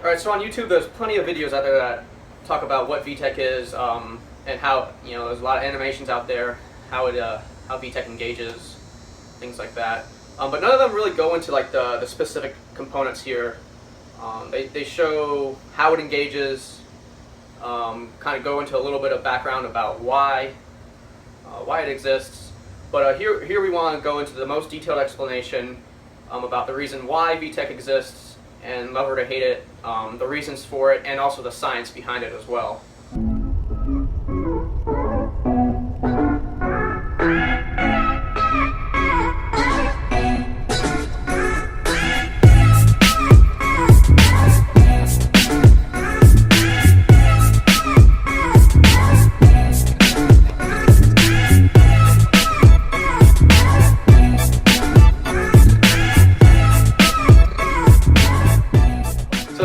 Alright, so on YouTube there's plenty of videos out there that talk about what Vtec is, and how, there's a lot of animations out there, how Vtec engages, things like that. But none of them really go into like the specific components here. They show how it engages, kind of go into a little bit of background about why it exists. But here we want to go into the most detailed explanation about the reason why Vtec exists, and love it or hate it, the reasons for it, and also the science behind it as well.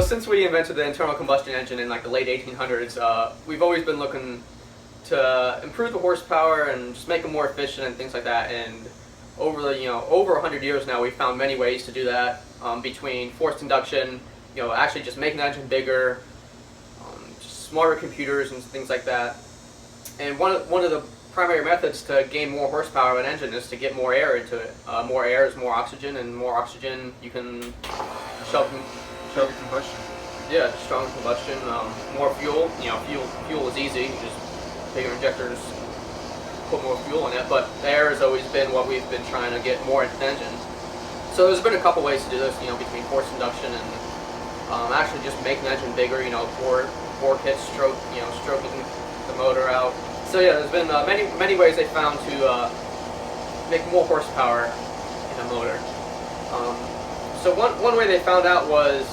Since we invented the internal combustion engine in like the late 1800s, we've always been looking to improve the horsepower and just make them more efficient and things like that. And over over 100 years now, we've found many ways to do that, between forced induction, actually just making the engine bigger, just smarter computers and things like that. And one of the primary methods to gain more horsepower of an engine is to get more air into it. More air is more oxygen, and more oxygen you can shove. Combustion. Yeah, stronger combustion, more fuel. Fuel is easy. You just take your injectors, put more fuel in it. But air has always been what we've been trying to get more into the engine. So there's been a couple ways to do this. Between forced induction and actually just making the engine bigger. Bore kits, stroking the motor out. So yeah, there's been many ways they found to make more horsepower in a motor. So one way they found out was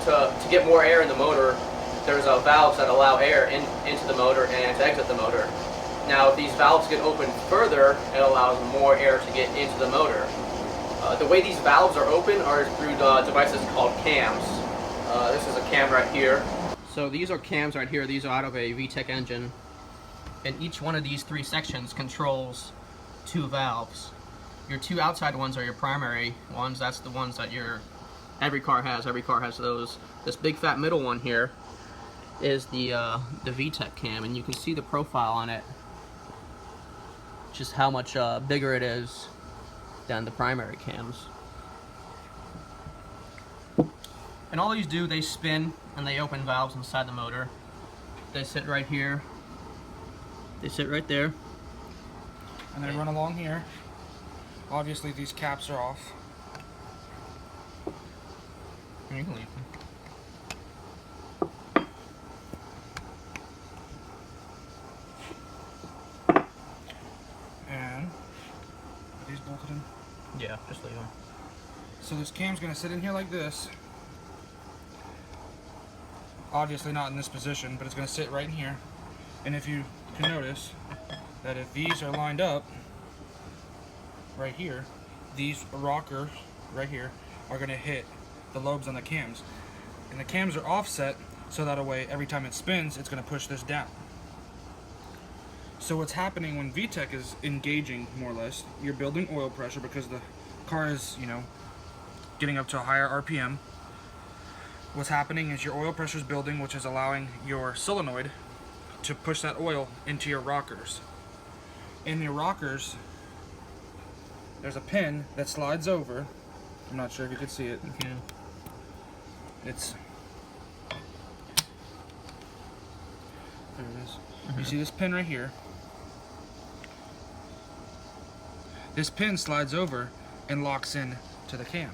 to get more air in the motor. There's valves that allow air into the motor and to exit the motor. Now, if these valves get opened further, it allows more air to get into the motor. The way these valves are open are through devices called cams. This is a cam right here. So these are cams right here. These are out of a Vtec engine. And each one of these three sections controls two valves. Your two outside ones are your primary ones. That's the ones that every car has. Every car has those. This big fat middle one here is the Vtec Cam, and you can see the profile on it, just how much bigger it is than the primary cams. And all these do, they spin and they open valves inside the motor. They sit right here. They sit right there. And they run along here. Obviously, these caps are off. You can leave them. And are these bolted in? Yeah, just leave them. So this cam's going to sit in here like this. Obviously not in this position, but it's going to sit right in here. And if you can notice that if these are lined up right here, these rockers right here are going to hit the lobes on the cams. And the cams are offset so that way every time it spins, it's going to push this down. So what's happening when Vtec is engaging, more or less, you're building oil pressure because the car is, getting up to a higher RPM. What's happening is your oil pressure is building, which is allowing your solenoid to push that oil into your rockers. In your rockers, there's a pin that slides over. I'm not sure if you can see it. You can. There it is. You see this pin right here? This pin slides over and locks in to the cam.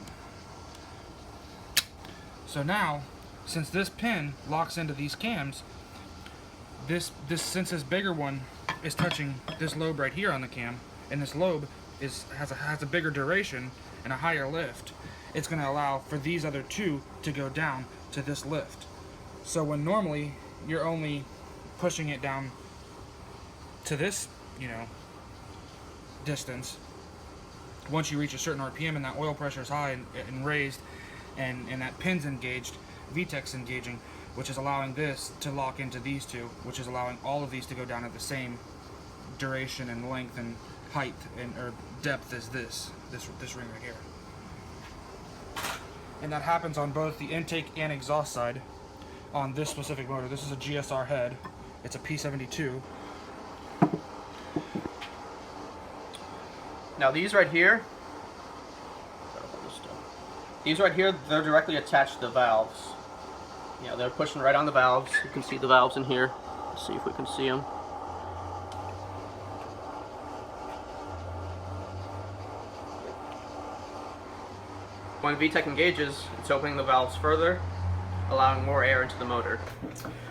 So now, since this pin locks into these cams, since this bigger one is touching this lobe right here on the cam, and this lobe has a bigger duration and a higher lift, it's going to allow for these other two to go down to this lift. So when normally you're only pushing it down to this, distance, once you reach a certain RPM and that oil pressure is high and raised, and that pin's engaged, Vtec's engaging, which is allowing this to lock into these two, which is allowing all of these to go down at the same duration and length and height or depth as this ring right here. and that happens on both the intake and exhaust side on this specific motor. This is a GSR head. It's a P72. Now these right here, they're directly attached to the valves. You know, they're pushing right on the valves. You can see the valves in here. Let's see if we can see them. When Vtec engages, it's opening the valves further, allowing more air into the motor.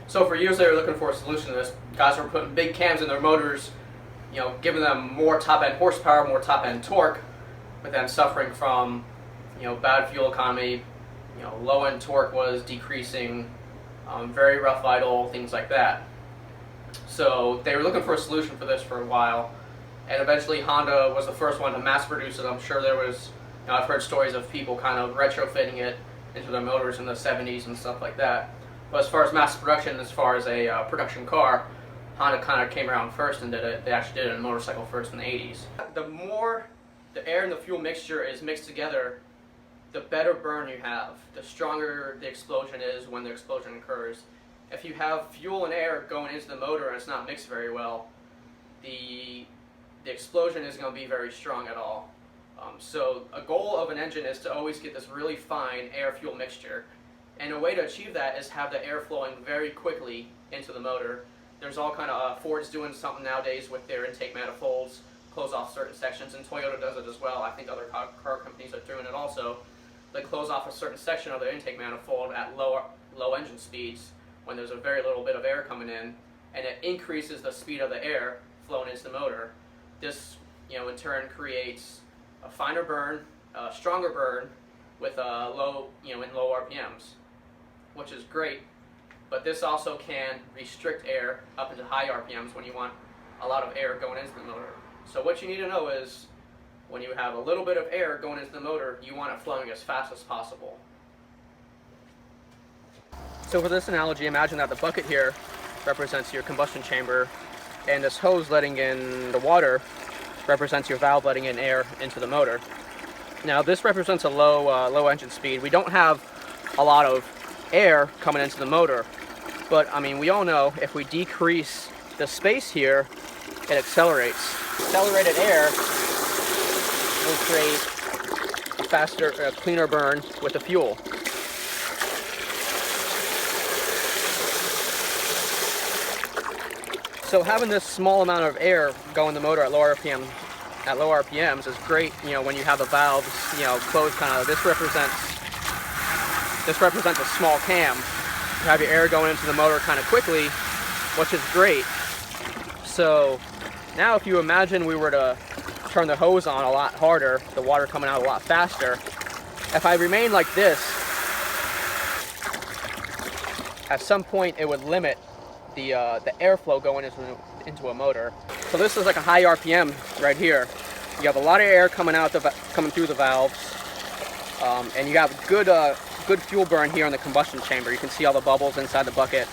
So for years they were looking for a solution to this. Guys were putting big cams in their motors, you know, giving them more top-end horsepower, more top-end torque, but then suffering from, you know, bad fuel economy. You know, low-end torque was decreasing, very rough idle, things like that. So they were looking for a solution for this for a while, and eventually Honda was the first one to mass produce it. I'm sure there was, you know, I've heard stories of people kind of retrofitting it into their motors in the 70s and stuff like that. But as far as mass production, as far as a production car, Honda kind of came around first and did it. They actually did it in a motorcycle first in the 80s. The more the air and the fuel mixture is mixed together, the better burn you have. The stronger the explosion is when the explosion occurs. If you have fuel and air going into the motor and it's not mixed very well, the explosion isn't going to be very strong at all. So a goal of an engine is to always get this really fine air-fuel mixture. And a way to achieve that is have the air flowing very quickly into the motor. There's all kind of, Ford's doing something nowadays with their intake manifolds, close off certain sections, and Toyota does it as well. I think other car companies are doing it also. They close off a certain section of their intake manifold at low engine speeds when there's a very little bit of air coming in, and it increases the speed of the air flowing into the motor. This, you know, in turn creates a finer burn, a stronger burn with a low, you know, in low RPMs, which is great. But this also can restrict air up into high RPMs when you want a lot of air going into the motor. So what you need to know is, when you have a little bit of air going into the motor, you want it flowing as fast as possible. So for this analogy, imagine that the bucket here represents your combustion chamber, and this hose letting in the water represents your valve letting in air into the motor. Now this represents a low engine speed. We don't have a lot of air coming into the motor, but I mean, we all know if we decrease the space here, it accelerates. Accelerated air will create a faster, cleaner burn with the fuel. So having this small amount of air go in the motor at low RPMs is great. You know, when you have the valves, you know, closed, kind of. This represents a small cam. You have your air going into the motor kind of quickly, which is great. So now, if you imagine we were to turn the hose on a lot harder, the water coming out a lot faster. If I remain like this, at some point it would limit the airflow going into a motor. So this is like a high RPM right here. You have a lot of air coming through the valves, and you have good fuel burn here in the combustion chamber. You can see all the bubbles inside the bucket.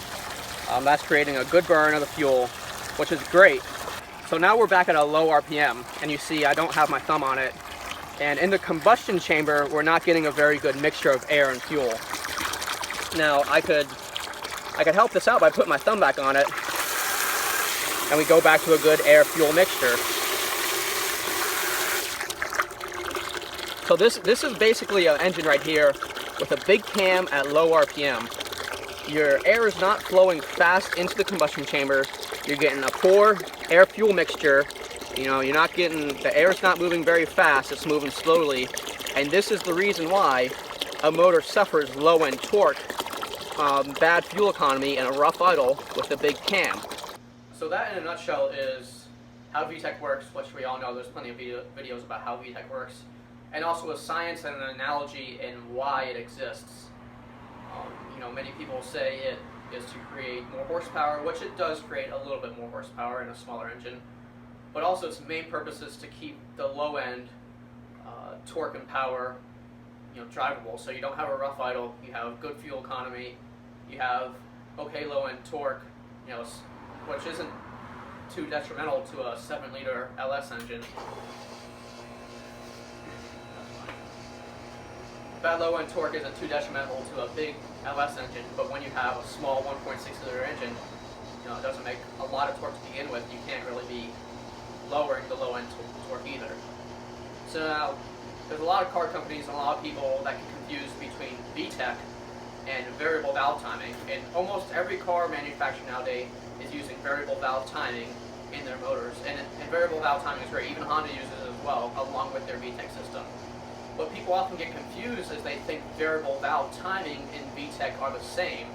That's creating a good burn of the fuel, which is great. So now we're back at a low RPM, and you see I don't have my thumb on it. And in the combustion chamber, we're not getting a very good mixture of air and fuel. Now I could help this out by putting my thumb back on it, and we go back to a good air-fuel mixture. So this is basically an engine right here with a big cam at low RPM. Your air is not flowing fast into the combustion chamber. You're getting a poor air-fuel mixture. You know, you're not getting, the air's not moving very fast, it's moving slowly. And this is the reason why a motor suffers low-end torque, bad fuel economy, and a rough idle with the big cam. So that in a nutshell is how Vtec works, which we all know. There's plenty of videos about how Vtec works, and also a science and an analogy in why it exists. You know, many people say it is to create more horsepower, which it does create a little bit more horsepower in a smaller engine, but also its main purpose is to keep the low end torque and power, you know, drivable. So you don't have a rough idle, you have good fuel economy, you have okay low end torque, you know, which isn't too detrimental to a 7-liter LS engine. that low end torque isn't too detrimental to a big LS engine, but when you have a small 1.6 liter engine, it doesn't make a lot of torque to begin with. You can't really be lowering the low end torque either. So now, there's a lot of car companies and a lot of people that get confused between Vtec and variable valve timing, and almost every car manufacturer nowadays is using variable valve timing in their motors, and variable valve timing is great. Even Honda uses it as well, along with their Vtec system. But people often get confused as they think variable valve timing and Vtec are the same.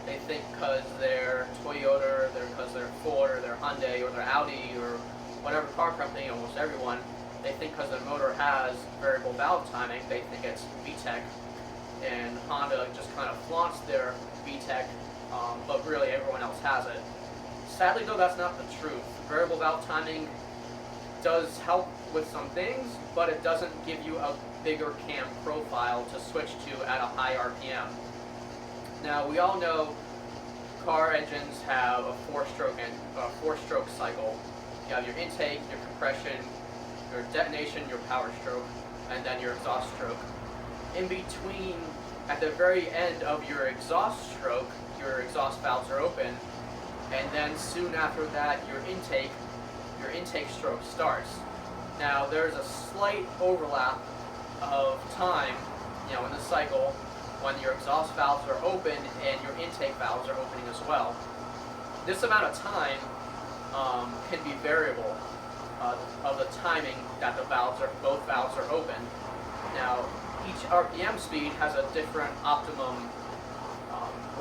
They think because they're Toyota, because they're Ford, or they're Hyundai, or they're Audi, or whatever car company, almost everyone, they think because their motor has variable valve timing, they think it's Vtec. And Honda just kind of flaunts their Vtec, but really everyone else has it. Sadly though, that's not the truth. Variable valve timing does help with some things, but it doesn't give you a bigger cam profile to switch to at a high RPM. Now, we all know car engines have a four-stroke cycle. You have your intake, your compression, your detonation, your power stroke, and then your exhaust stroke. In between, at the very end of your exhaust stroke, your exhaust valves are open, and then soon after that, your intake stroke starts. Now, there's a slight overlap of time, in the cycle when your exhaust valves are open and your intake valves are opening as well. This amount of time can be variable of the timing that both valves are open. Now, each RPM speed has a different optimum,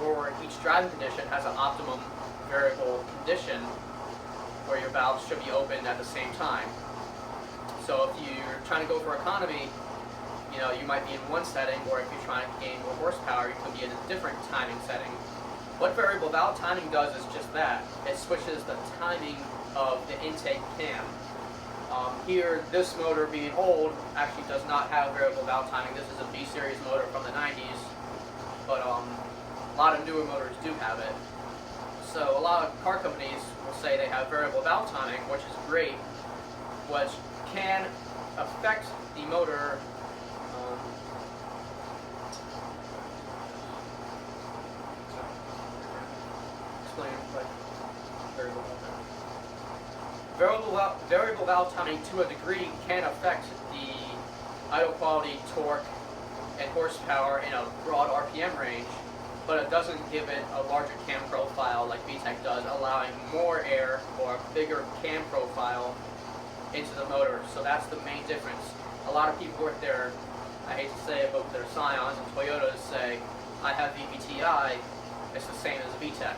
or each driving condition has an optimum variable condition where your valves should be open at the same time. So if you're trying to go for economy, you might be in one setting, or if you're trying to gain more horsepower, you could be in a different timing setting. What variable valve timing does is just that. It switches the timing of the intake cam. Here, this motor being old actually does not have variable valve timing. This is a B-series motor from the 90s, but a lot of newer motors do have it. So a lot of car companies will say they have variable valve timing, which is great, which can affect the motor variable valve timing to a degree can affect the idle quality, torque, and horsepower in a broad RPM range, but it doesn't give it a larger cam profile like Vtec does, allowing more air or a bigger cam profile into the motor. So that's the main difference. A lot of people with their, I hate to say it, but with their Scions and Toyotas say, I have VVTi, it's the same as Vtec,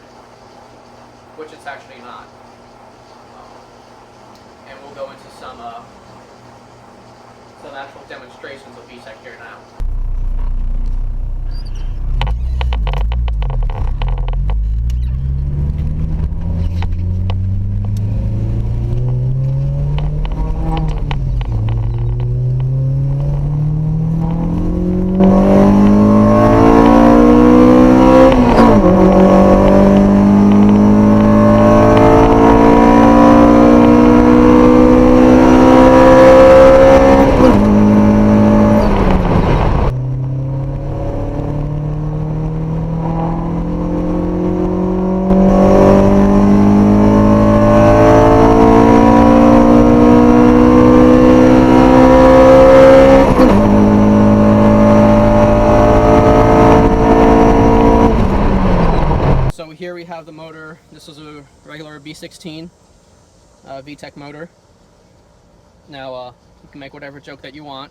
which it's actually not. And we'll go into some actual demonstrations of Vtec here now. Here we have the motor. This is a regular B16 Vtec motor. Now you can make whatever joke that you want,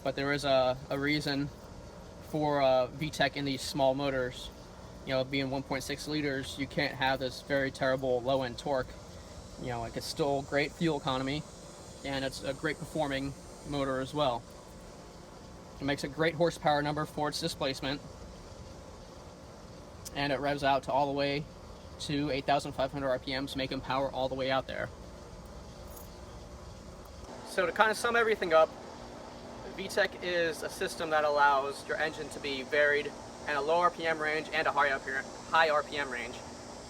but there is a reason for Vtec in these small motors. Being 1.6 liters, you can't have this very terrible low-end torque. It's still great fuel economy, and it's a great performing motor as well. It makes a great horsepower number for its displacement, and it revs out to all the way to 8,500 RPMs, making power all the way out there. So to kind of sum everything up, Vtec is a system that allows your engine to be varied in a low RPM range and a high RPM range.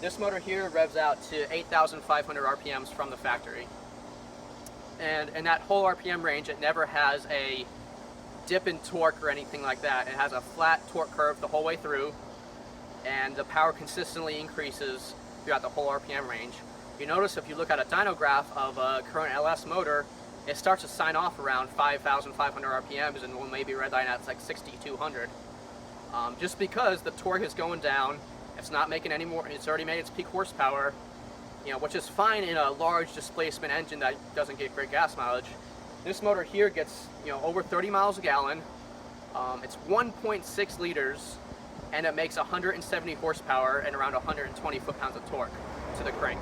This motor here revs out to 8,500 RPMs from the factory. and in that whole RPM range, it never has a dip in torque or anything like that. It has a flat torque curve the whole way through, and the power consistently increases throughout the whole RPM range. You notice if you look at a dyno graph of a current LS motor, it starts to sign off around 5,500 RPMs, and we'll maybe redline at like 6,200. Just because the torque is going down, it's not making any more. It's already made its peak horsepower, you know, which is fine in a large displacement engine that doesn't get great gas mileage. This motor here gets, you know, over 30 miles a gallon. It's 1.6 liters, and it makes 170 horsepower and around 120 foot-pounds of torque to the crank.